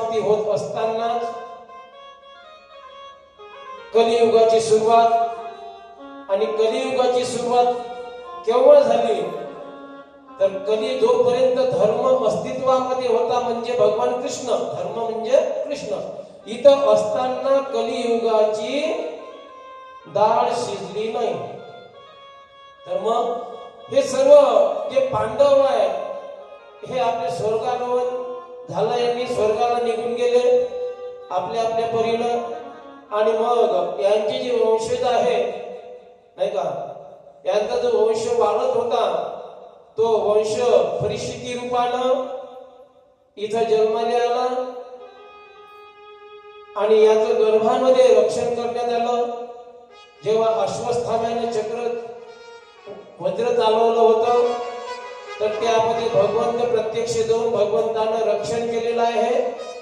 समाप्ती होत असताना कलियुगाची सुरुवात। आणि कलियुगाची सुरुवात केव्हा झाली तर कली जोपर्यंत धर्म अस्तित्वामध्ये होता म्हणजे भगवान कृष्ण, धर्म म्हणजे कृष्ण, इथं असताना कलियुगाची डाळ शिजली नाही। तर मग हे सर्व जे पांडव आहे हे आपले स्वर्गारोहण झालं, यांनी स्वर्गाला निघून गेले आपल्या आपल्या परीनं। आणि मग यांचे जे वंशज आहे नाही का, यांचा जो वंश वाढत होता तो वंश परिस्थिती रूपानं इथं जन्माला आला आणि याचं गर्भामध्ये रक्षण करण्यात आलं। जेव्हा अश्वत्थाम्याने चक्र वज्र चालवलं होतं तर त्यामध्ये भगवंत प्रत्यक्ष जाऊन भगवंतानं रक्षण केलेलं आहे।